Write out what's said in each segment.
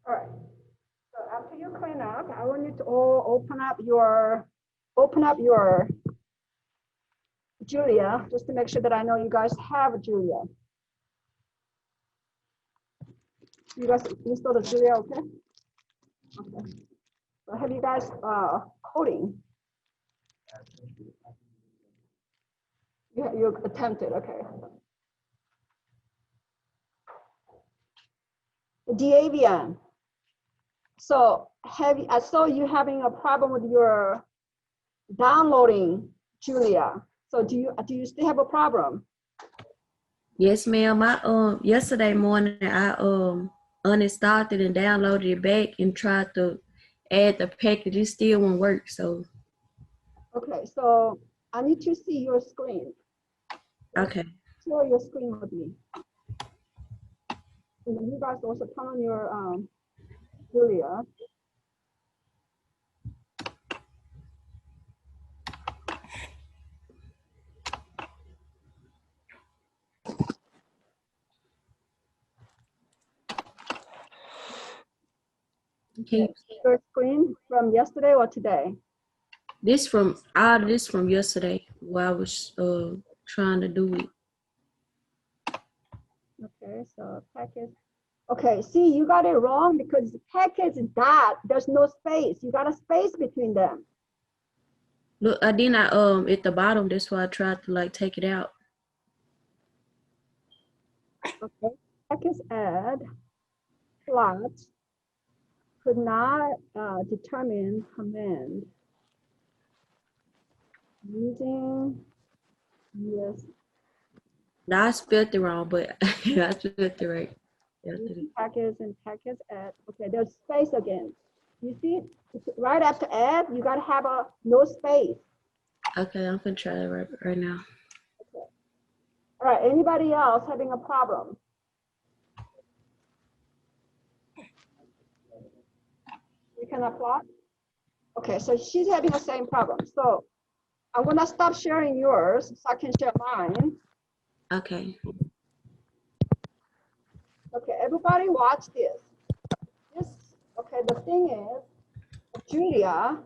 All right. So after you clean up, I want you to all open up your Julia, just to make sure that I know you guys have Julia. You guys installed the Julia, okay? Okay. So have you guys coding? You attempted, okay. Deavian. So I saw you having a problem with your downloading Julia. So do you still have a problem? Yes, ma'am. I yesterday morning I uninstalled it and downloaded it back and tried to add the package. It still won't work. So Okay, so I need to see your screen. okay. Share your screen with me. And then you guys also turn on your Julia. Okay. Your screen from yesterday or today? This from yesterday while I was trying to do it. Okay, so package. Okay, see, you got it wrong because package dot, there's no space. You got a space between them. Look, I at the bottom. That's why I tried to like take it out. Okay, package add plot could not determine command using yes. Now I spelled it wrong, but I spelled it right. Package and package add. Okay, there's space again. You see, right after add, you gotta have a no space. Okay, I'm gonna try it right now. Okay. All right, anybody else having a problem? You cannot plot? Okay, so she's having the same problem. So I'm gonna stop sharing yours so I can share mine. Okay. Okay, everybody watch this. Okay, the thing is, Julia,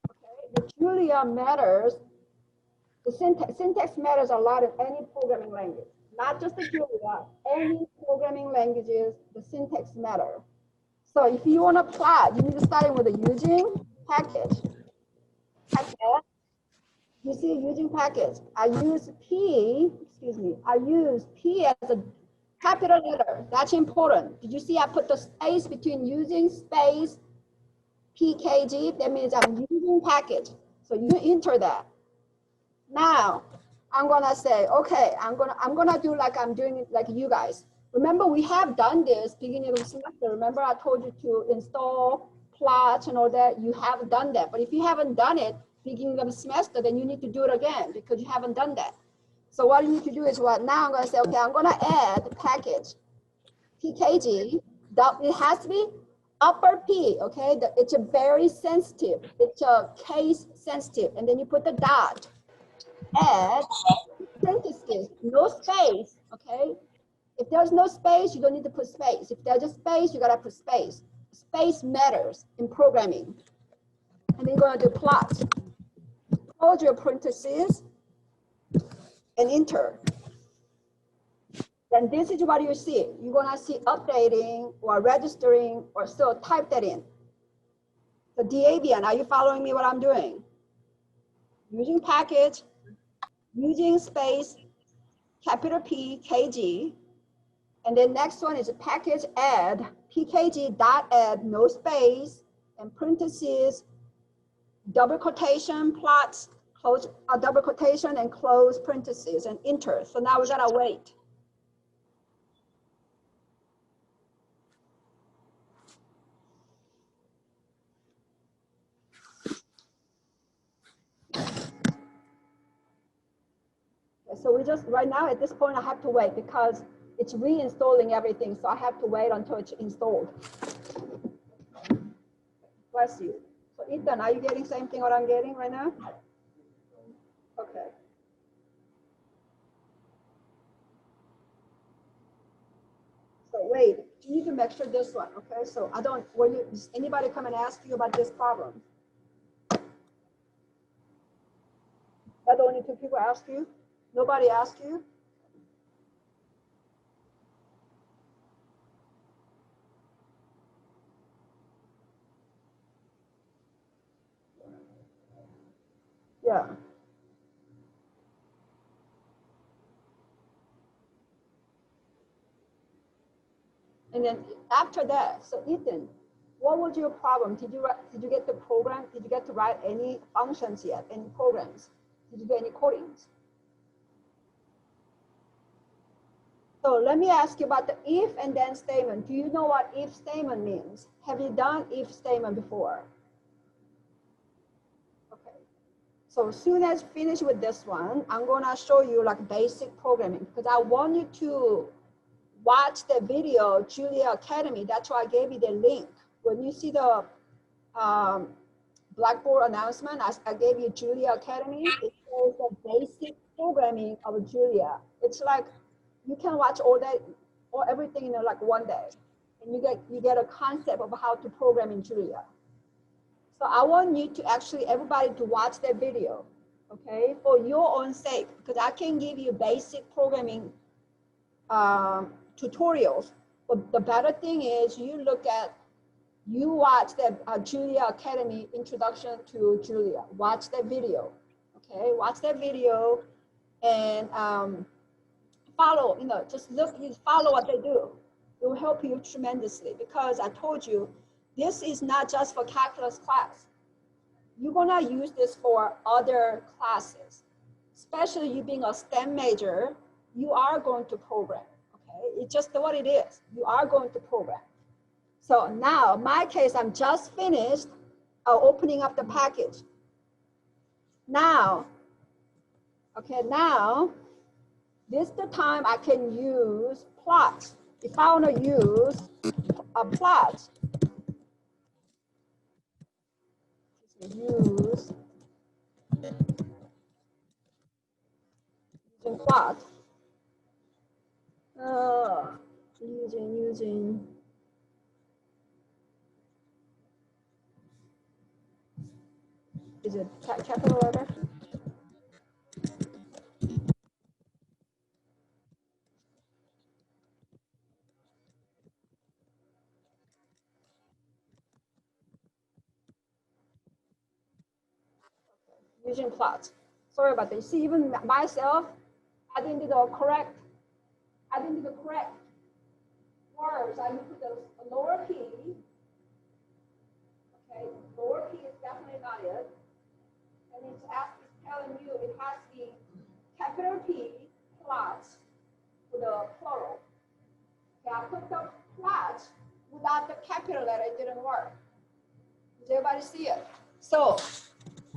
okay, the Julia matters, the syntax matters a lot in any programming language. Not just the Julia, any programming languages, the syntax matter. So if you want to plot, you need to start with the using package. You see using package. I use P as a capital letter. That's important. Did you see I put the space between using space PKG? That means I'm using package. So you enter that. Now I'm gonna say, okay, I'm gonna do like I'm doing it like you guys. Remember, we have done this beginning of the semester. Remember, I told you to install plots and all that. You have done that. But if you haven't done it beginning of the semester, then you need to do it again because you haven't done that. So what you need to do is what now I'm gonna say, okay, I'm gonna add the package PKG. It has to be upper P, okay? It's a very sensitive. It's a case sensitive. And then you put the dot. Add parentheses, no space, okay? If there's no space, you don't need to put space. If there's a space, you gotta put space. Space matters in programming. And then you're gonna do plot. Close your parentheses and enter. Then this is what you see. You're gonna see updating or registering or still type that in. So Deavian, are you following me what I'm doing? Using package, using space, capital P, KG, and then next one is a package add, PKG dot add, no space, and parentheses, double quotation, plots, close a double quotation and close parentheses and enter. So now we gotta wait. So we just, right now at this point, I have to wait because it's reinstalling everything. So I have to wait until it's installed. Bless you. So Ethan, are you getting same thing what I'm getting right now? Okay. So wait, you need to make sure this one, okay? So I don't, does anybody come and ask you about this problem? That the only two people ask you? Nobody ask you? Yeah. And then after that, so Ethan, what was your problem? Did you get the program? Did you get to write any functions yet? Any programs? Did you do any codings? So let me ask you about the if and then statement. Do you know what if statement means? Have you done if statement before? Okay. So as soon as finish with this one, I'm gonna show you like basic programming because I want you to watch the video, Julia Academy. That's why I gave you the link. When you see the Blackboard announcement, I gave you Julia Academy. It shows the basic programming of Julia. It's like you can watch all that or everything in like one day, and you get a concept of how to program in Julia. So I want you to actually everybody to watch that video, okay, for your own sake, because I can give you basic programming tutorials. But the better thing is you watch the Julia Academy Introduction to Julia. Watch that video, okay? Watch that video and follow, just follow what they do. It will help you tremendously because I told you, this is not just for calculus class. You're gonna use this for other classes, especially you being a STEM major, you are going to program, okay? It's just what it is. You are going to program. So now, in my case, I'm just finished opening up the package. Now, okay, now, this is the time I can use plots. If I want to use a plot, using plot, using, is it capital letter? Using plots. Sorry about that. You see, even myself, I didn't do the correct words. I put the lower P. Okay, lower P is definitely not it. And it's telling you it has to be capital P plots with a plural. Okay, I put the plots without the capital letter, it didn't work. Does everybody see it? So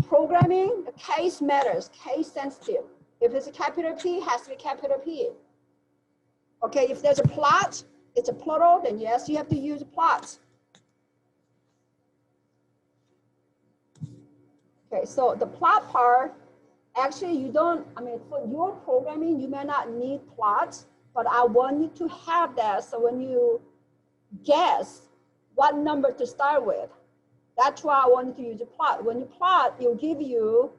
programming, the case matters, case sensitive. If it's a capital P, it has to be capital P. Okay, if there's a plot, it's a plural, then yes, you have to use plots. Okay, so the plot part, actually you don't, for your programming, you may not need plots, but I want you to have that so when you guess what number to start with, that's why I wanted to use a plot. When you plot, it'll give you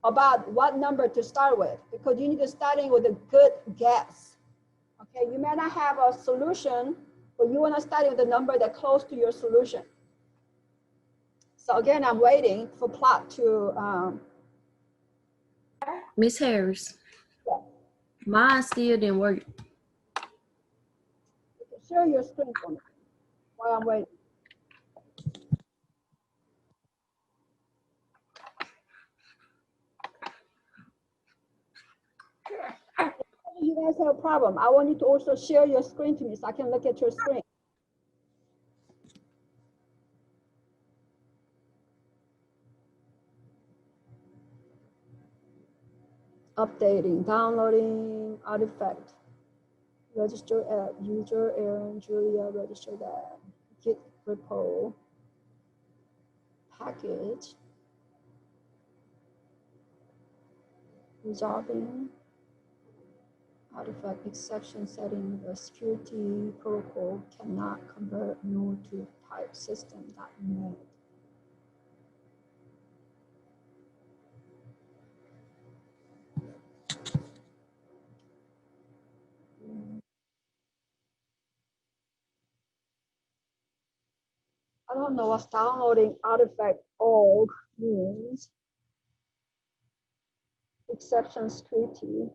about what number to start with because you need to start with a good guess. Okay, you may not have a solution, but you want to start with a number that's close to your solution. So again, I'm waiting for plot to. Miss Harris, Yeah. mine still didn't work. Share your screen for me while I'm waiting. You guys have a problem. I want you to also share your screen to me so I can look at your screen. Updating, downloading, artifact, register at user Aaron Julia, register that, git repo, package, resolving, artifact exception setting, the security protocol cannot convert node to type system.net. I don't know what downloading artifact org means. Exception security.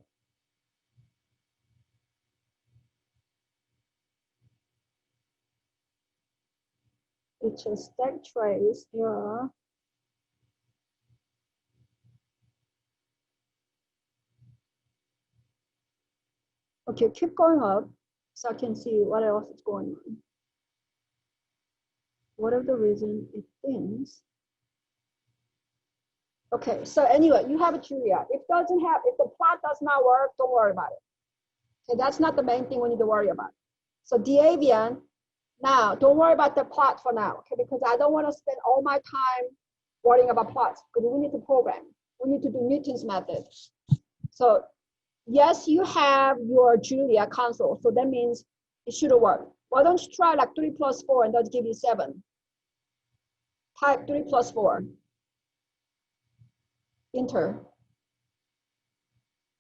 It's a stack trace, yeah. Okay, keep going up so I can see what else is going on. Whatever the reason it thinks. Okay, so anyway, you have a Julia. If the plot does not work, don't worry about it. Okay, that's not the main thing we need to worry about. So Deavian, now don't worry about the plot for now, okay? Because I don't want to spend all my time worrying about plots because we need to program. We need to do Newton's method. So yes, you have your Julia console, so that means it should work. Why don't you try like 3 plus 4 and that'll give you 7. Type 3 plus 4. Enter.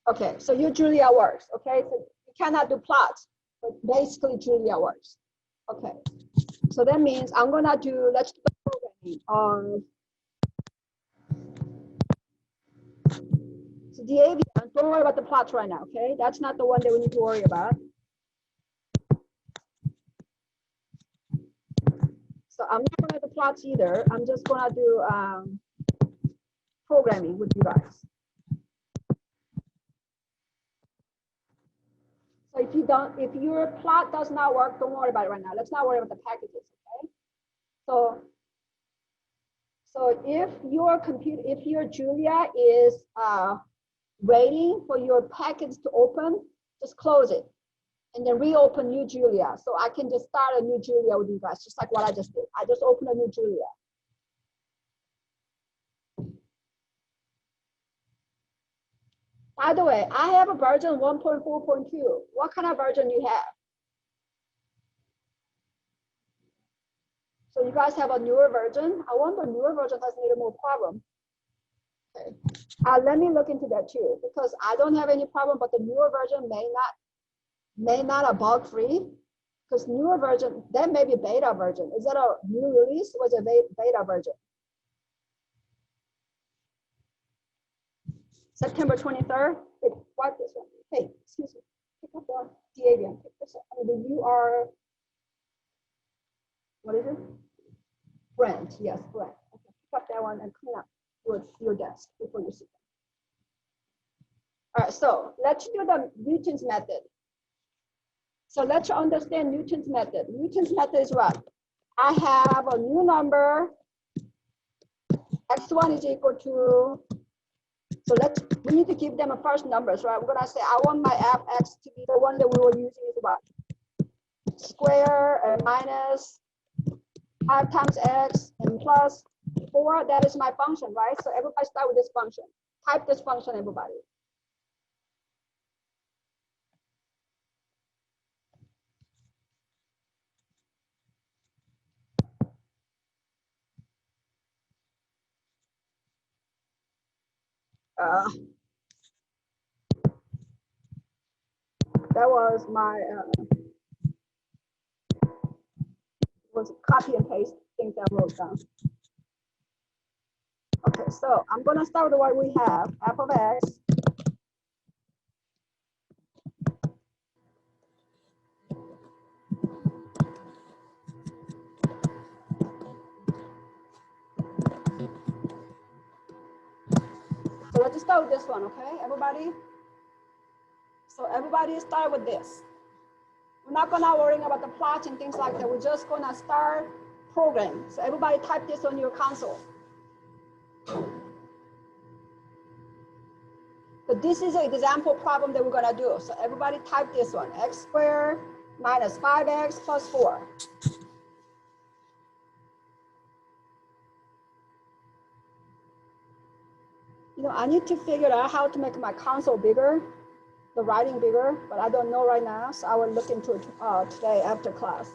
Okay, so your Julia works, okay? So you cannot do plots, but basically Julia works. Okay, so that means I'm gonna do, let's do the programming. So the Avian, don't worry about the plots right now, okay? That's not the one that we need to worry about. So I'm not gonna do the plots either. I'm just gonna do programming with you guys. So if your plot does not work, don't worry about it right now. Let's not worry about the packages, okay? So if your Julia is waiting for your package to open, just close it and then reopen new Julia. So I can just start a new Julia with you guys, just like what I just did. I just opened a new Julia. By the way, I have a version 1.4.2. What kind of version you have? So you guys have a newer version. I wonder newer version has a little more problem. Okay. Let me look into that too, because I don't have any problem, but the newer version may not a bug free, because newer version, that may be beta version. Is that a new release or was it a beta version? September 23rd. Wait, wipe this one. Hey, excuse me. Pick up the Avian. Pick this up. I mean, you are, what is it? Brent. Yes, Brent. Okay, pick up that one and clean up your desk before you sit down. All right, so let's do the Newton's method. So let's understand Newton's method. Newton's method is what? I have a new number. X1 is equal to, so we need to give them a first numbers, right? We're gonna say, I want my fx to be the one that we were using is what? Square and minus 5 times x and plus 4, that is my function, right? So everybody start with this function. Type this function, everybody. That was my, was copy and paste things that I wrote down. Okay, so I'm gonna start with what we have, f of x. So let's start with this one, okay, everybody? So everybody start with this. We're not gonna worry about the plot and things like that. We're just gonna start program. So everybody type this on your console. So this is an example problem that we're gonna do. So everybody type this one, x squared minus 5x plus 4. You know, I need to figure out how to make my console bigger. the writing bigger, but I don't know right now, so I will look into it today after class.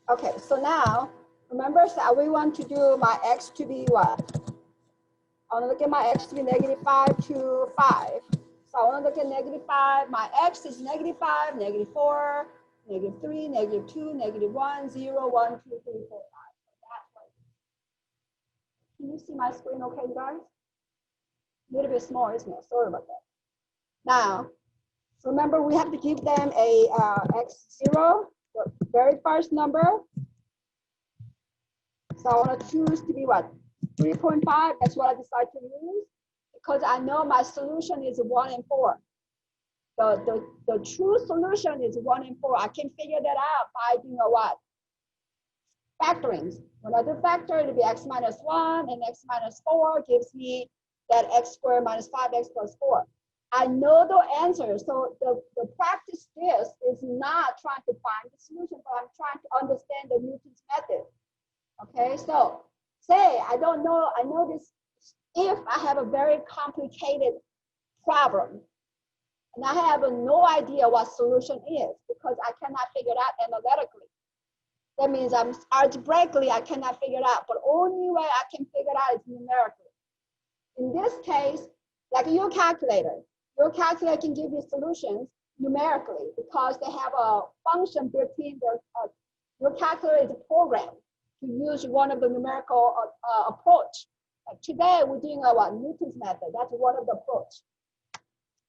Okay, so now, remember, so we want to do my x to be what? I want to look at my x to be -5 to 5. So I want to look at -5. My x is -5, -4, -3, -2, -1, 0, 1, 2, 3, 4, 5. That's what. Can you see my screen okay, guys? A little bit small, isn't it? Sorry about that. Now, remember, we have to give them a x0, the very first number. So I want to choose to be what? 3.5. That's what I decide to use because I know my solution is 1 and 4. The true solution is 1 and 4. I can figure that out by doing a what? Factoring. When I do factor, it'll be x minus 1 and x minus 4 gives me that x squared minus 5x plus 4. I know the answer. So the practice this is not trying to find the solution, but I'm trying to understand the Newton's method. Okay, so say I don't know, I know this, if I have a very complicated problem and I have no idea what solution is because I cannot figure it out analytically. That means I'm algebraically, I cannot figure it out, but only way I can figure it out is numerically. In this case, like your calculator can give you solutions numerically because they have a function built in there. Your calculator is a program to use one of the numerical approach. Like today, we're doing what? Newton's method. That's one of the approach.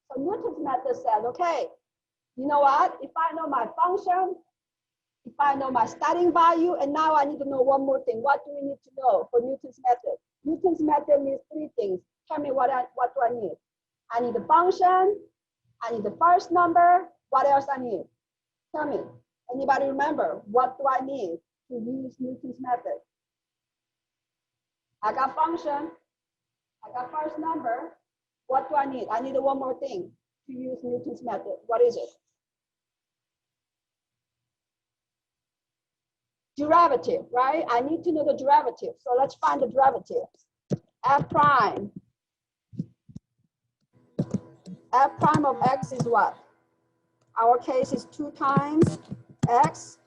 So Newton's method says, okay, you know what? If I know my function, if I know my starting value, and now I need to know one more thing. What do we need to know for Newton's method? Newton's method needs 3 things. Tell me what do I need? I need the function. I need the first number. What else I need? Tell me. Anybody remember? What do I need to use Newton's method? I got function. I got first number. What do I need? I need one more thing to use Newton's method. What is it? Derivative, right? I need to know the derivative. So let's find the derivative. F prime. F prime of x is what? Our case is 2 times x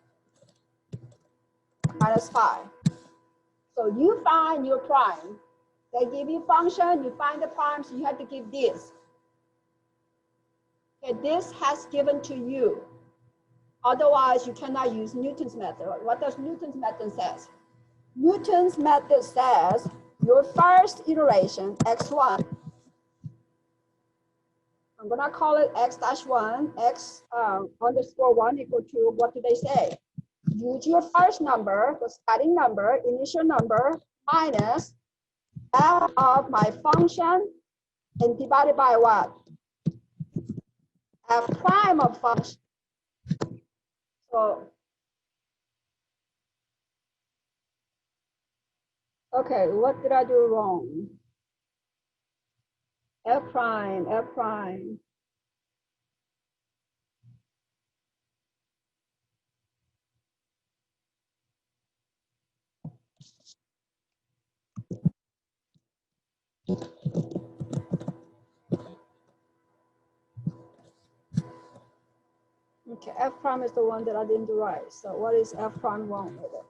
minus 5. So you find your prime. They give you function, you find the prime, so you have to give this. Okay, this has given to you. Otherwise, you cannot use Newton's method. What does Newton's method says? Newton's method says your first iteration, x1, I'm gonna call it x dash 1, x underscore 1 equal to, what do they say? Use your first number, the starting number, initial number, minus f of my function, and divided by what? F prime of function. So, okay, what did I do wrong? F prime, F prime. Okay, F prime is the one that I didn't do right. So what is F prime wrong with it?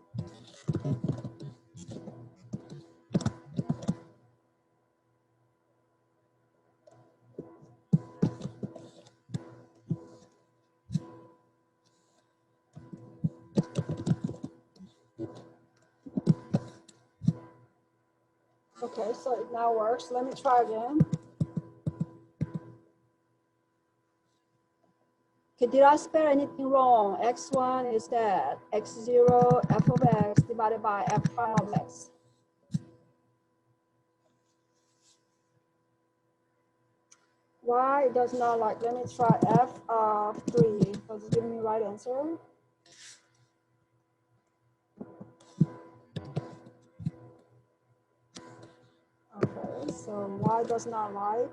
Okay, so it now works. Let me try again. Okay, did I spell anything wrong? X1 is that x0 f of x divided by f prime of x. Why it does not like, let me try f of 3. Does it give me the right answer? Okay, so y does not like.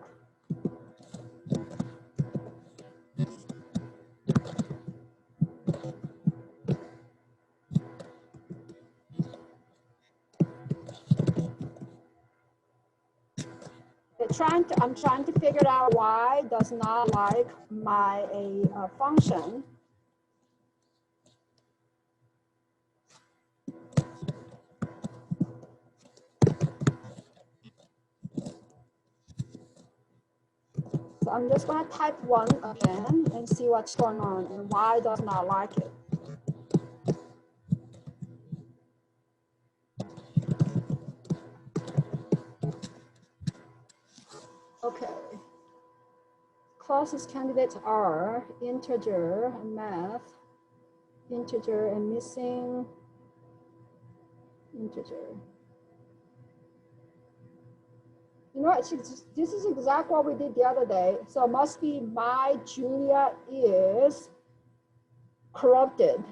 trying to figure out why does not like my function. So I'm just going to type 1 again and see what's going on and why does not like it. Okay. Closest candidates are integer and math, integer and missing, integer. You know, this is exactly what we did the other day. So it must be my Julia is corrupted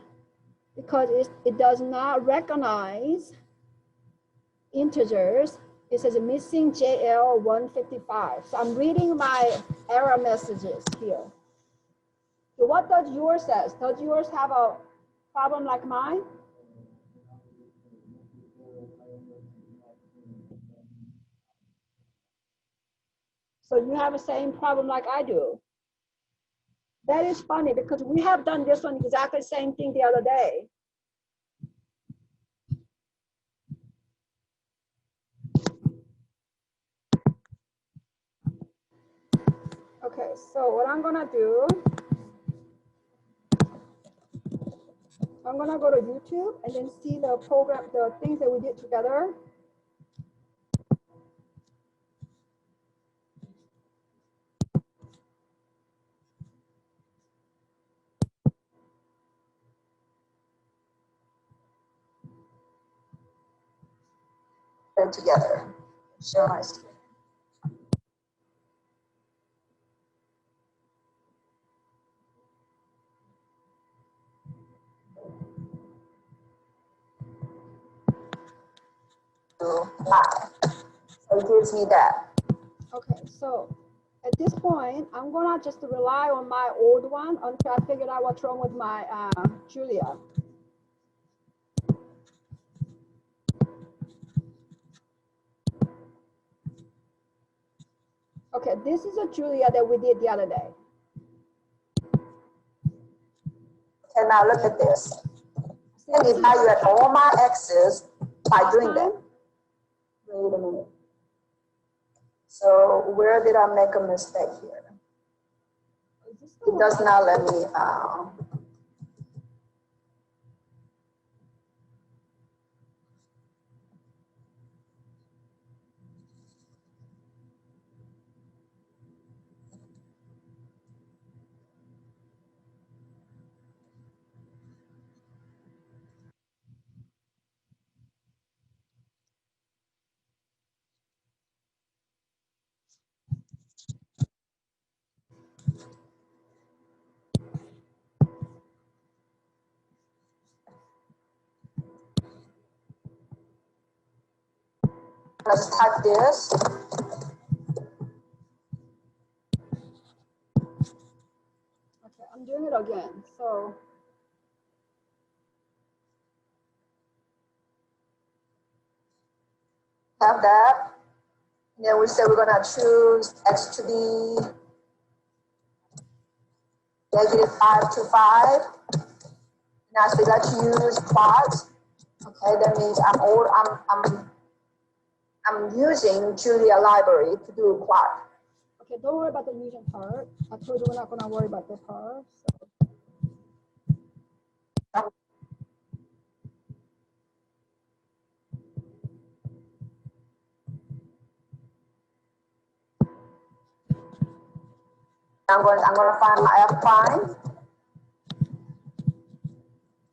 because it does not recognize integers. It says missing JL 155. So I'm reading my error messages here. So what does yours says? Does yours have a problem like mine? So you have the same problem like I do. That is funny because we have done this one exactly the same thing the other day. Okay, so what I'm gonna do, I'm gonna go to YouTube and then see the program, the things that we did together. Together, share my screen. So it gives me that. Okay, so at this point, I'm gonna just rely on my old one until I figure out what's wrong with my Julia. Okay, this is a Julia that we did the other day. Okay, now look at this. And evaluate all my x's by doing that. Wait a minute. So where did I make a mistake here? It does not let me. Let's type this. Okay, I'm doing it again. So have that. And then we say we're gonna choose x to be -525. Now so let's use plot. Okay, that means I'm using Julia library to do plot. Okay, don't worry about the using part. I told you we're not gonna worry about the part. So. I'm gonna find my f prime,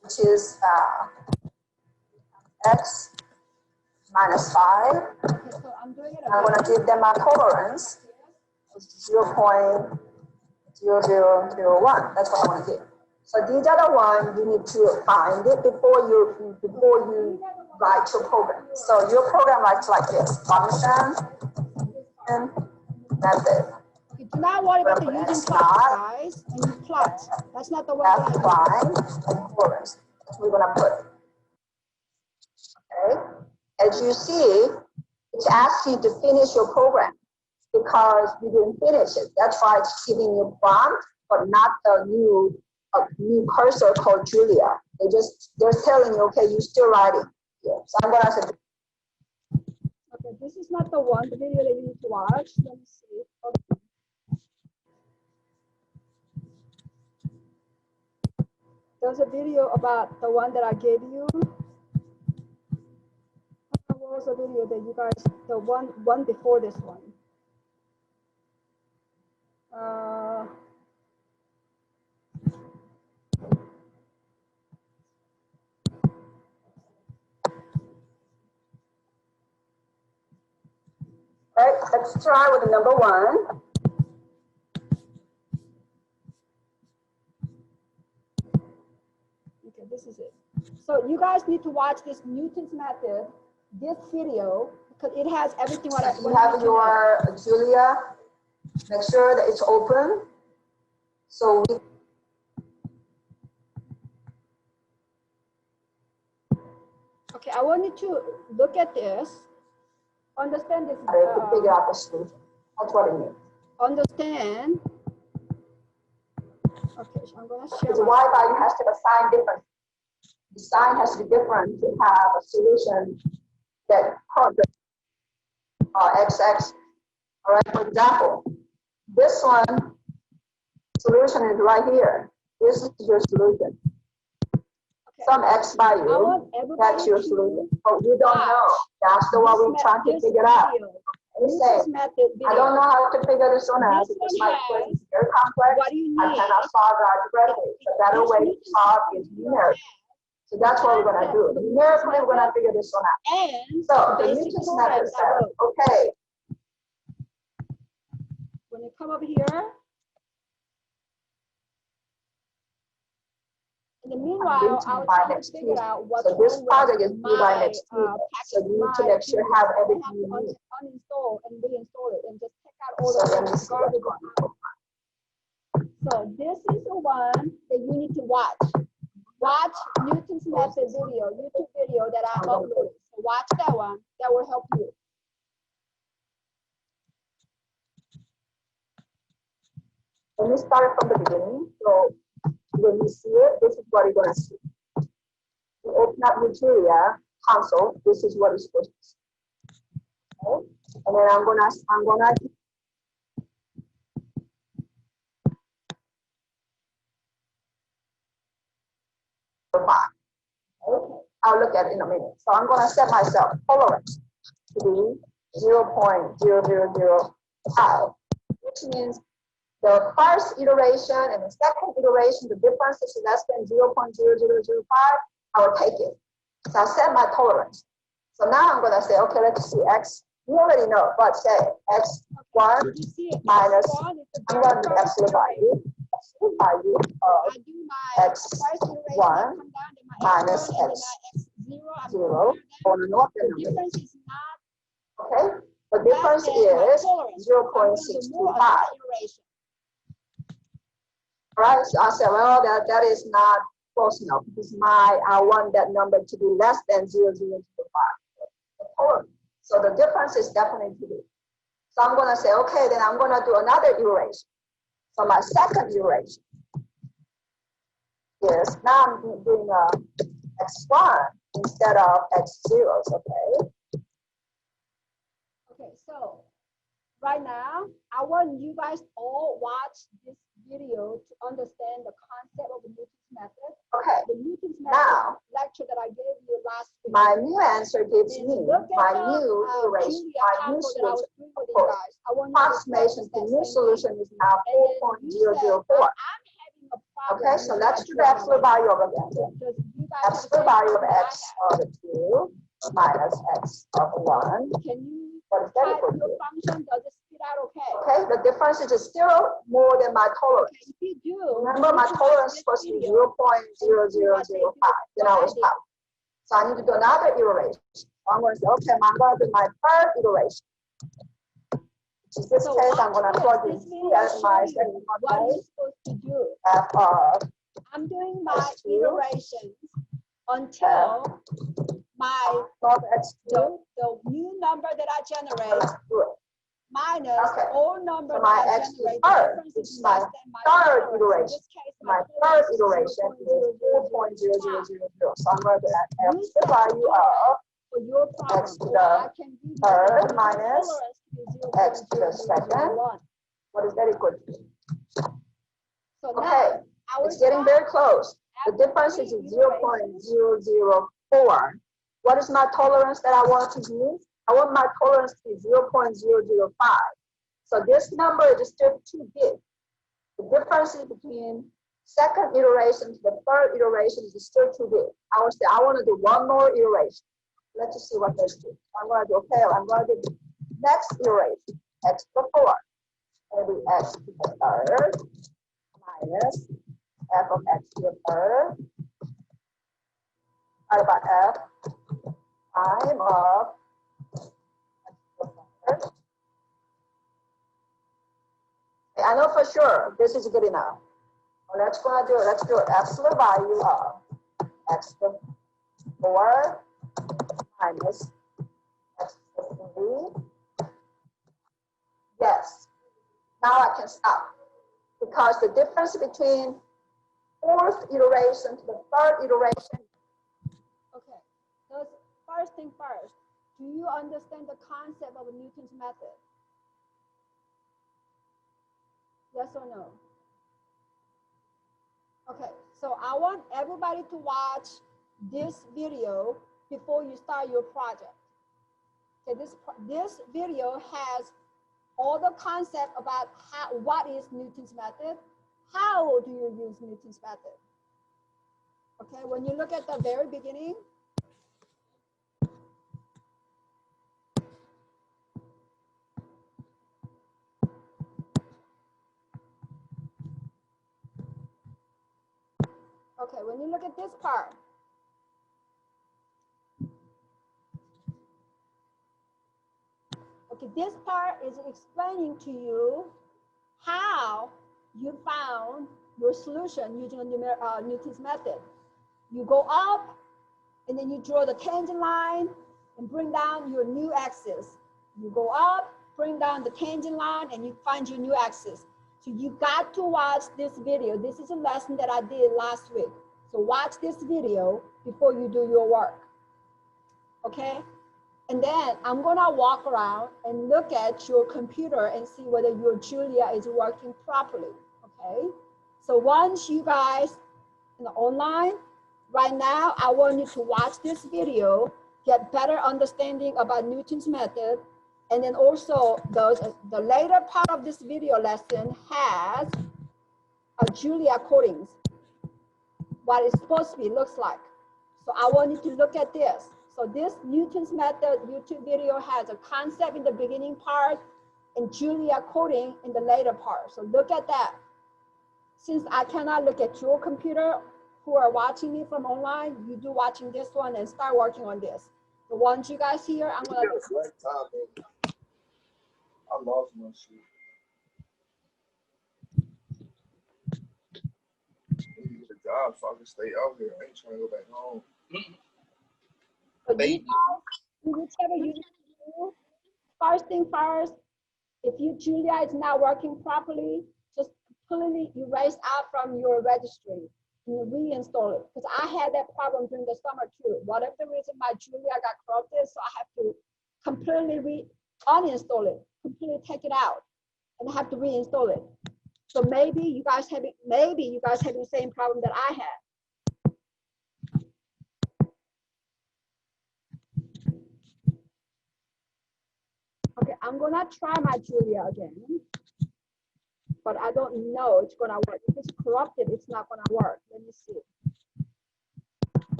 which is x -5. Okay, so I'm doing it. I'm gonna give them my tolerance, 0.0001. That's what I want to give. So these are the ones you need to find it before you write your program. So your program writes like this: function and method. Okay, do not worry about the using plot, guys. And you plot. That's not the way. F prime and tolerance. That's what we're gonna put. Okay. As you see, it's asking you to finish your program. because you didn't finish it. That's why it's giving you prompt, but not the new cursor called Julia. They're telling you, okay, you're still writing. Yeah. So I'm gonna say. Okay, this is not the one, the video that you need to watch. Let me see. Okay. There's a video about the one that I gave you. What was the video that you guys, the one before this one? Right, let's try with the number 1. Okay, this is it. So you guys need to watch this Newton's method, this video, because it has everything. What you have your Julia, make sure that it's open. So okay, I want you to look at this, understand this. To figure out the solution. That's what it means. Understand. Okay, so I'm going to share. The y-value has to be assigned different. The sign has to be different to have a solution that projects XX. All right, for example, this one solution is right here. This is your solution. Okay. Some X value, that's your solution. But we don't know. That's the one we're trying to figure out. We say, I don't know how to figure this one out because my equation is very complex. What do you need? I cannot solve it algebraically. The better way to solve is numerically. So that's what we're going to do. Numerically, we're going to figure this one out. And so the Newton's method says, okay, when you come over here, in the meanwhile, I'll try to figure out what's wrong with project is due by next Tuesday. So you need to make sure you have everything you need. Uninstall and reinstall it and just take out all the garbage. So this is the one that you need to watch. Watch Newton's method video, YouTube video that I uploaded. So watch that one. That will help you. Let me start from the beginning. So when you see it, this is what you're going to see. You open up your Julia console. This is what it's supposed to see. Okay? And then I'm gonna okay. I'll look at it in a minute. So I'm gonna set myself tolerance to be 0.0005, which means the first iteration and the second iteration, the difference is less than 0.0005, I will take it. So I set my tolerance. So now I'm going to say, okay, let's see, X. You already know, but say X1 minus, I'm going to do absolute value of X1 minus X0 on the north number. Okay, the difference is 0.625. Right, so I said, well, that is not close enough because I want that number to be less than 0.005. So the difference is definitely big. So I'm going to say, okay, then I'm going to do another iteration. So my second iteration is now I'm doing X1 instead of X0s, okay? Okay, so right now, I want you guys all watch this video to understand the concept of the Newton's method. Okay. The Newton's method lecture that I gave you last week. My new answer gives me my new iteration, my new solution. Approximation to new solution is now 4.004. Okay, so let's do the absolute value of again. Absolute value of X of 2 minus X of 1. Can you type your function? Does it spit out okay? Okay, the difference is still more than my tolerance. Okay, if you do, remember my tolerance is supposed to be 0.0005. Then I was out. So I need to do another iteration. So I'm going to say, okay, I'm going to do my third iteration. In this case, I'm going to plug in C as my second one. What are you supposed to do? F of I'm doing my iterations until my the new number that I generate minus Okay. all numbers So my that x to generate the the third, difference which is is my less than my third tolerance. In iteration. this case, My third tolerance iteration is 4.0000. So I'm going to add You x to the set value the of for your problem. x to Or I the can give you third the minus tolerance to be x to the 0.0001. second. What is that equal to? So Okay, now, our it's getting very close. The after difference is three 0.004. What is my tolerance that I want to use? I want my tolerance to be 0.005. So this number is still too big. The difference between second iteration to the third iteration is still too big. I would say I want to do one more iteration. Let's just see what this do. I'm going to do, okay, I'm going to do next iteration, x to the 4. I'm going to do x to the third minus f of x to the third divided by f time of x to the third. Okay, I know for sure this is good enough. Well, let's do absolute value of x to the 4 minus x to the 3. Yes, now I can stop because the difference between fourth iteration to the third iteration. okay, so first thing first, do you understand the concept of Newton's method? Yes or no? Okay, so I want everybody to watch this video before you start your project. Okay, this video has all the concept about what is Newton's method, how do you use Newton's method. Okay, when you look at the very beginning, okay, when you look at this part, okay, this part is explaining to you how you found your solution using Newton's method. You go up and then you draw the tangent line and bring down your new axis. You go up, bring down the tangent line, and you find your new axis. So you got to watch this video. This is a lesson that I did last week. So watch this video before you do your work, okay? And then I'm gonna walk around and look at your computer and see whether your Julia is working properly, okay? So once you guys online, right now, I want you to watch this video, get better understanding about Newton's method, and then also the later part of this video lesson has a Julia coatings, what it's supposed to be looks like. So I want you to look at this. So this Newton's method YouTube video has a concept in the beginning part and Julia coating in the later part. So look at that. Since I cannot look at your computer, who are watching me from online, you do watching this one and start working on this. The ones you guys here, I'm gonna do. I lost my shit. I need to get a job so I can stay out here. I ain't trying to go back home. So you guys, whichever you do, first thing first, if your Julia is not working properly, just completely erase out from your registry and reinstall it. Because I had that problem during the summer too. Whatever the reason my Julia got corrupted, so I have to completely uninstall it, completely take it out, and I have to reinstall it. So maybe you guys having the same problem that I had. Okay, I'm gonna try my Julia again, but I don't know it's gonna work. If it's corrupted, it's not gonna work. Let me see.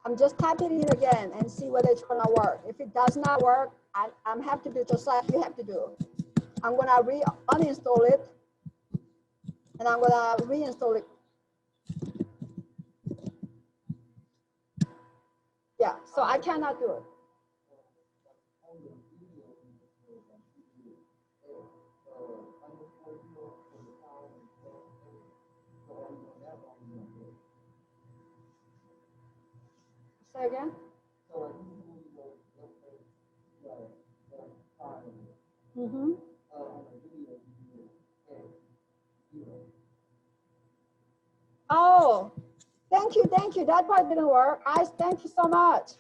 I'm just typing it again and see whether it's gonna work. If it does not work, I'm have to do just like you have to do. I'm gonna uninstall it, and I'm gonna reinstall it. Yeah, so I cannot do it. Say again? Mm-hmm. Oh, thank you. That part didn't work. Thank you so much.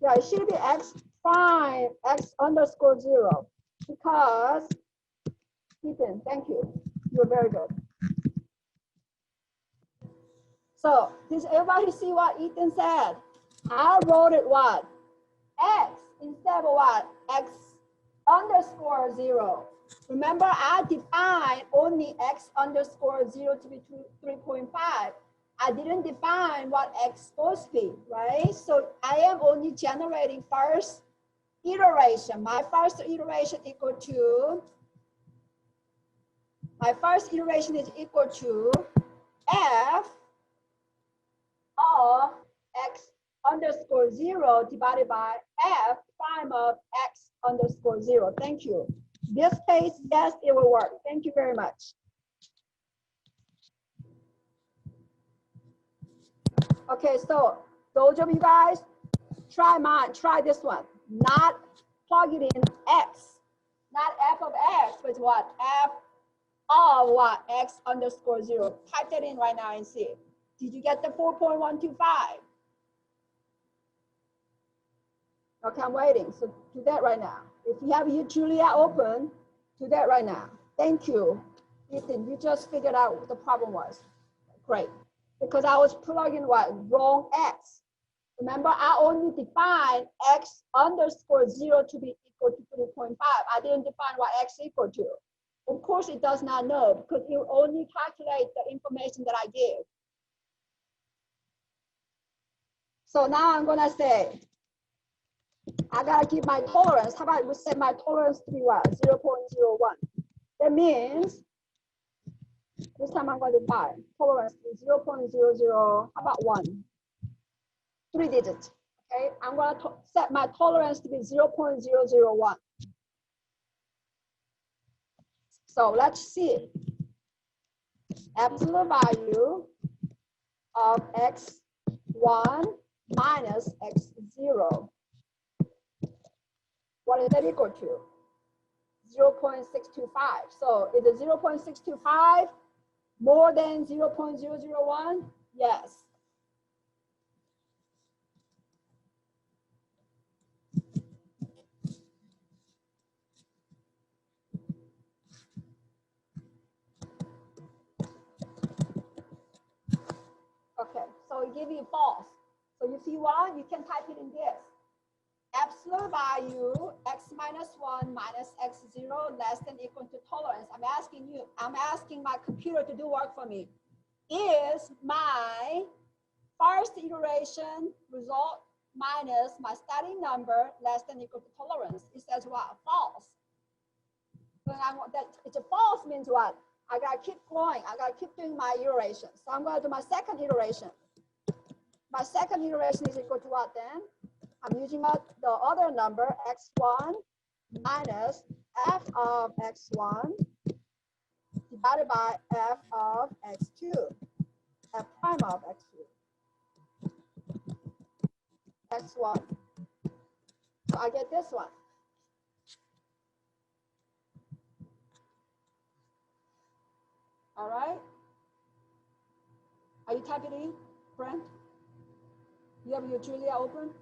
Yeah, it should be x prime, x underscore 0. Because, Ethan, thank you. You're very good. So, does everybody see what Ethan said? I wrote it what? X instead of what? X underscore 0. Remember, I defined only x underscore 0 to be 3.5. I didn't define what x is supposed to be, right? So I am only generating first iteration. My first iteration is equal to f of x underscore 0 divided by f prime of x underscore 0. Thank you. This case, yes, it will work. Thank you very much. Okay, so those of you guys, try this one. Not plug it in x, not f of x, but what? F of what? X underscore 0. Type that in right now and see. Did you get the 4.125? Okay, I'm waiting. So do that right now. If you have your Julia open, do that right now. Thank you. Ethan, you just figured out what the problem was. Great. Because I was plugging what? Wrong x. Remember, I only defined x underscore 0 to be equal to 3.5. I didn't define what x equal to. Of course, it does not know because it will only calculate the information that I give. So now I'm going to say, I got to give my tolerance. How about we set my tolerance to be what? 0.01. That means this time I'm going to divide tolerance to 0.00, how about 1? 3 digits. Okay, I'm going to set my tolerance to be 0.001. So let's see. Absolute value of x1 minus x0. What is that equal to? 0.625. So is it 0.625 more than 0.001? Yes. Okay, so it gives you false. So you see what? You can type it in this. Absolute value x minus 1 minus x0 less than equal to tolerance. I'm asking my computer to do work for me. Is my first iteration result minus my starting number less than equal to tolerance? It says what? False. When I want that, it's a false means what? I gotta keep going. I gotta keep doing my iteration. So I'm gonna do my second iteration. My second iteration is equal to what then? I'm using the other number, x1 minus f of x1 divided by f of x2, f prime of x2, x1. So I get this one. All right. Are you typing in, Brent? You have your Julia open?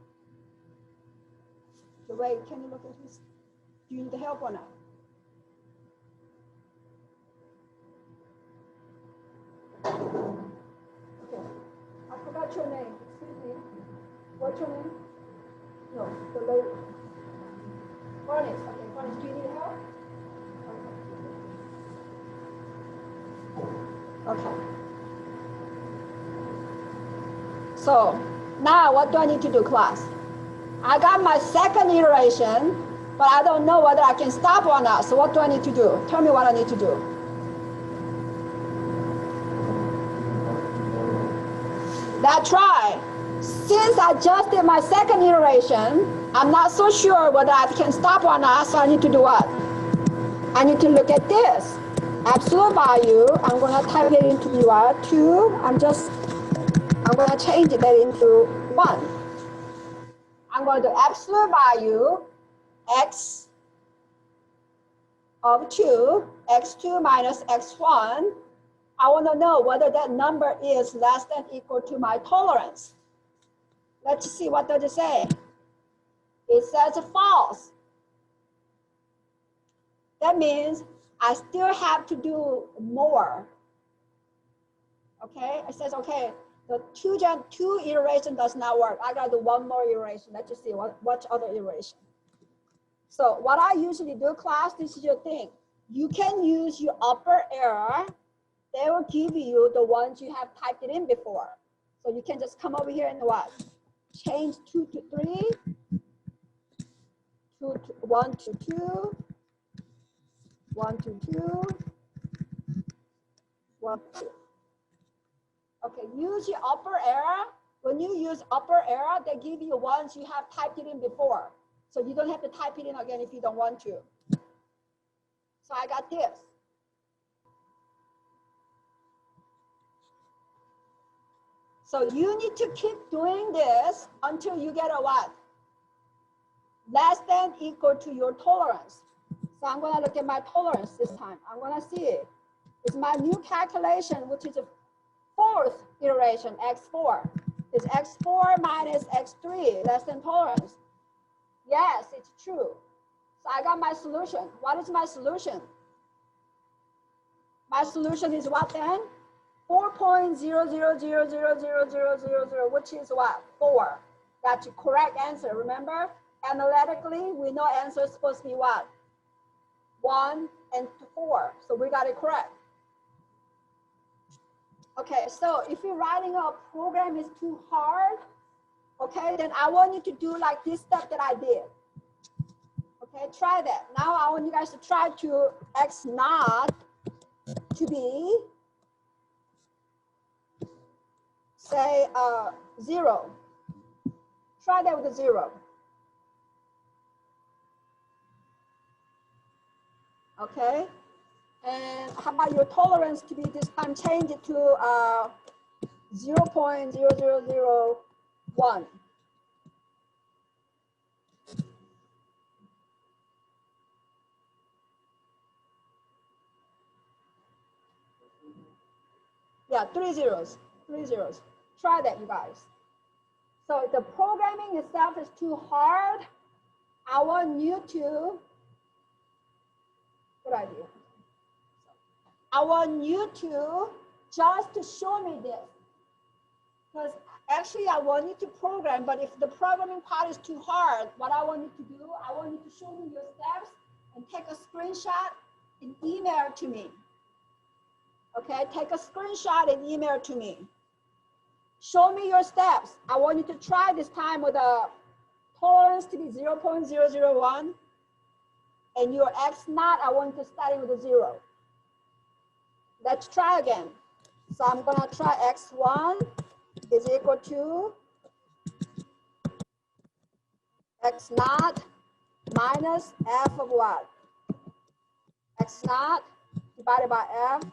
Ray, can you look at this? Do you need help or not? Okay. I forgot your name. Excuse me. What's your name? No, the lady. Bernice. Okay, Bernice, do you need help? Okay. So now what do I need to do, class? I got my second iteration. but I don't know whether I can stop or not. So what do I need to do? Tell me what I need to do. That's right. Since I just did my second iteration, I'm not so sure whether I can stop or not, so I need to do what? I need to look at this. Absolute value, I'm gonna type it into what? 2, I'm gonna change that into 1. I'm going to do absolute value, x of 2, x2 minus x1. I wanna know whether that number is less than or equal to my tolerance. Let's see, what does it say? It says false. That means I still have to do more. Okay, it says, okay, the two iteration does not work. I gotta do one more iteration. Let's just see what other iteration. So what I usually do, class, this is your thing. You can use your upper arrow. They will give you the ones you have typed it in before. So you can just come over here and what? Change 2 to 3, 1 to 2, 1 to 2, 1 to 2. Okay, use your upper arrow. When you use upper arrow, they give you ones you have typed it in before. So you don't have to type it in again if you don't want to. So I got this. So you need to keep doing this until you get a what? Less than equal to your tolerance. So I'm gonna look at my tolerance this time. I'm gonna see it. It's my new calculation, which is a 4th iteration, x4. Is x4 minus x3 less than tolerance? Yes, it's true. So I got my solution. What is my solution? My solution is what then? 4.0000000, which is what? 4. That's the correct answer, remember? Analytically, we know answer is supposed to be what? 1 and 4. So we got it correct. Okay, so if you're writing a program is too hard, okay, then I want you to do like this step that I did. Okay, try that. Now I want you guys to try to x naught to be, say, 0. Try that with a 0. Okay, and how about your tolerance to be this time? Change it to 0.0001. Yeah, 3 zeros, 3 zeros. Try that, you guys. So the programming itself is too hard. I want you to, good idea. I want you to just to show me this. Because actually I want you to program, but if the programming part is too hard, what I want you to do, I want you to show me your steps and take a screenshot and email it to me. Okay, take a screenshot and email it to me. Show me your steps. I want you to try this time with a tolerance to be 0.001. And your x naught, I want you to start it with a 0. Let's try again. So I'm gonna try x1 is equal to x naught minus f of what? X naught divided by f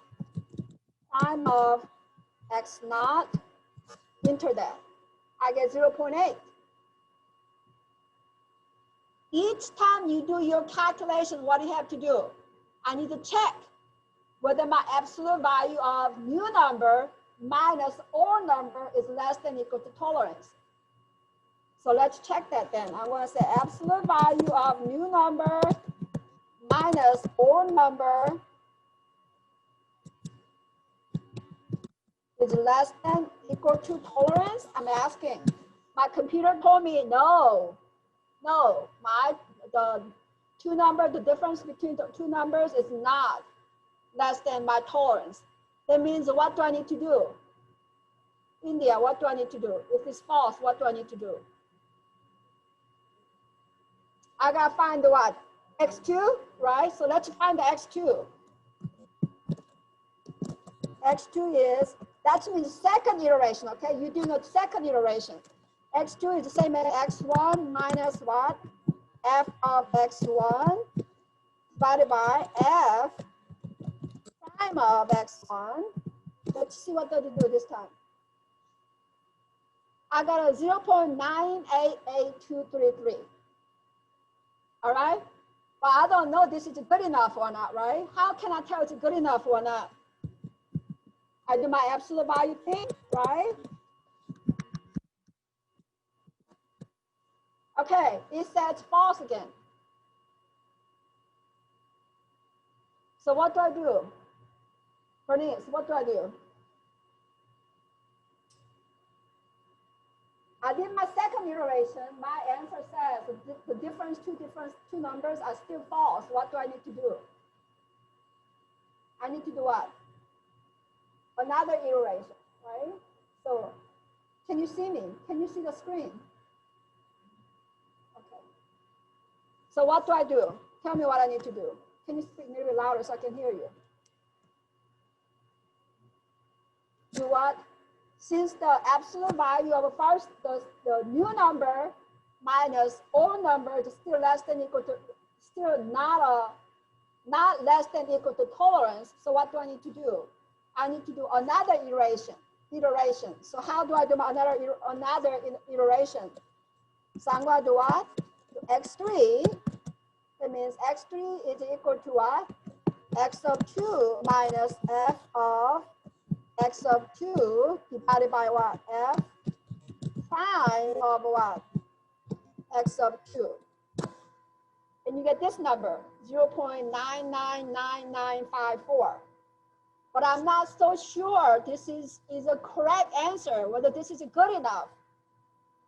prime of x naught. Enter that. I get 0.8. Each time you do your calculation, what do you have to do? I need to check whether my absolute value of new number minus old number is less than or equal to tolerance. So let's check that then. I'm going to say absolute value of new number minus old number is less than or equal to tolerance. I'm asking. My computer told me no. No, the difference between the two numbers is not less than my tolerance. That means what do I need to do? India, what do I need to do? If it's false, what do I need to do? I gotta find the what? X2, right? So let's find the X2. X2 is, that means second iteration, okay? You do not second iteration. X2 is the same as X1 minus what? F of X1 divided by F prime of X1. Let's see what does it do this time. I got a 0.988233. All right? But I don't know this is good enough or not, right? How can I tell it's good enough or not? I do my absolute value thing, right? Okay, it says false again. So what do I do? Bernice, what do I do? I did my second iteration. My answer says the difference, two numbers are still false. What do I need to do? I need to do what? Another iteration, right? So can you see me? Can you see the screen? Okay. So what do I do? Tell me what I need to do. Can you speak a little bit louder so I can hear you? Do what? Since the absolute value of first, the new number minus old number is still less than equal to, still not less than equal to tolerance. So what do I need to do? I need to do another iteration. So how do I do another iteration? So I'm going to do what? X3. That means X3 is equal to what? X of 2 minus F of X of 2 divided by what? F prime of what? X of 2. And you get this number, 0.999954. But I'm not so sure this is a correct answer, whether this is good enough.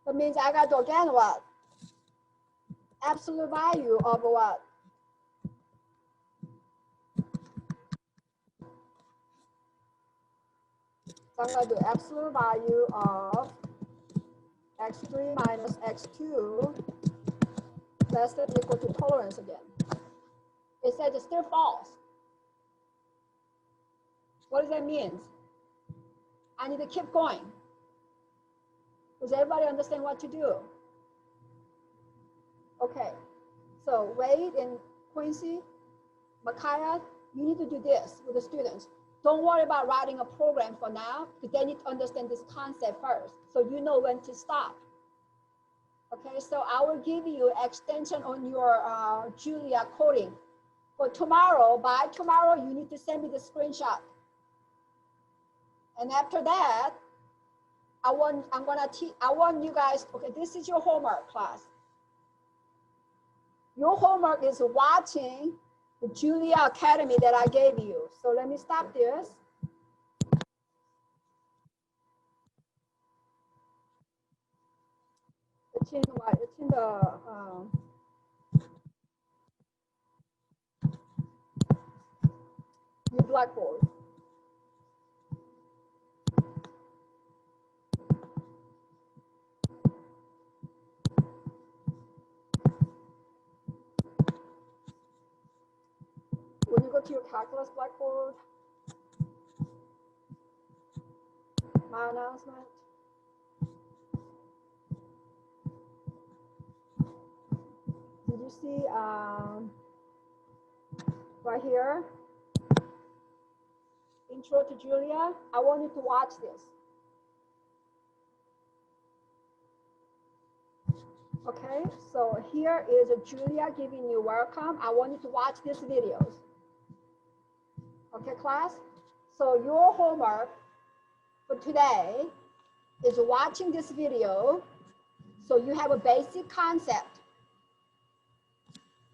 That means I got to again what? Absolute value of what? So I'm going to do absolute value of X3 minus X2 less than equal to tolerance again. It says it's still false. What does that mean? I need to keep going. Does everybody understand what to do? Okay, so Wade and Quincy, Micaiah, you need to do this with the students. Don't worry about writing a program for now, because they need to understand this concept first, so you know when to stop. Okay, so I will give you extension on your Julia coding. For tomorrow, by tomorrow, you need to send me the screenshot. And after that, I want you guys, okay, this is your homework class. Your homework is watching the Julia Academy that I gave you. So let me stop this. It's in what? It's in the new Blackboard. When you go to your calculus Blackboard, my announcement. Did you see right here? Intro to Julia. I want you to watch this. Okay, so here is a Julia giving you welcome. I want you to watch these videos. Okay, class? So your homework for today is watching this video so you have a basic concept.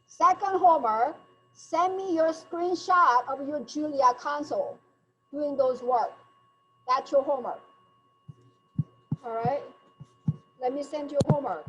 Second homework, send me your screenshot of your Julia console doing those work. That's your homework. All right, let me send you homework.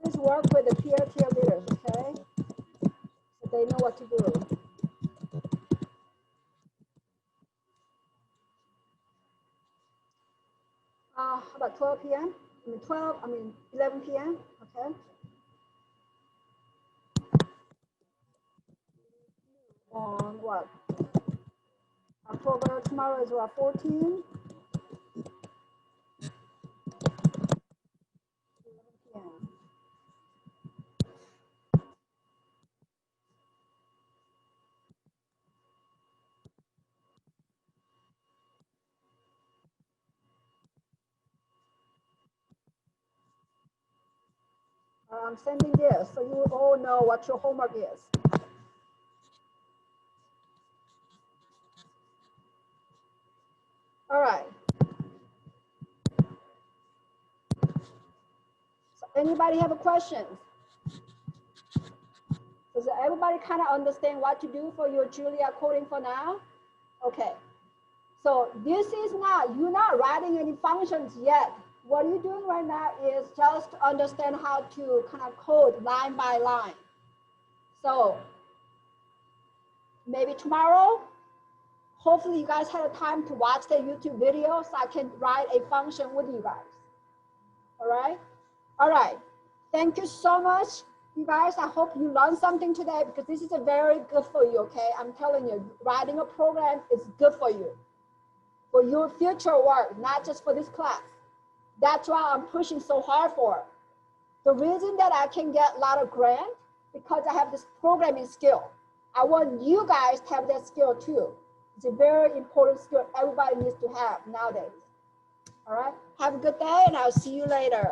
Please work with the peer leaders, okay? So they know what to do. How about 12 p.m.? 11 p.m., okay? On what? October, tomorrow is what, 14? 11 p.m. I'm sending this so you all know what your homework is. All right. So anybody have a question? Does everybody kind of understand what to do for your Julia coding for now? Okay. So this is not, you're not writing any functions yet. What you're doing right now is just to understand how to kind of code line by line. So maybe tomorrow, hopefully you guys had a time to watch the YouTube video so I can write a function with you guys. All right? All right. Thank you so much, you guys. I hope you learned something today because this is a very good for you, okay? I'm telling you, writing a program is good for you, for your future work, not just for this class. That's why I'm pushing so hard for it. The reason that I can get a lot of grants because I have this programming skill. I want you guys to have that skill too. It's a very important skill everybody needs to have nowadays. All right, have a good day and I'll see you later.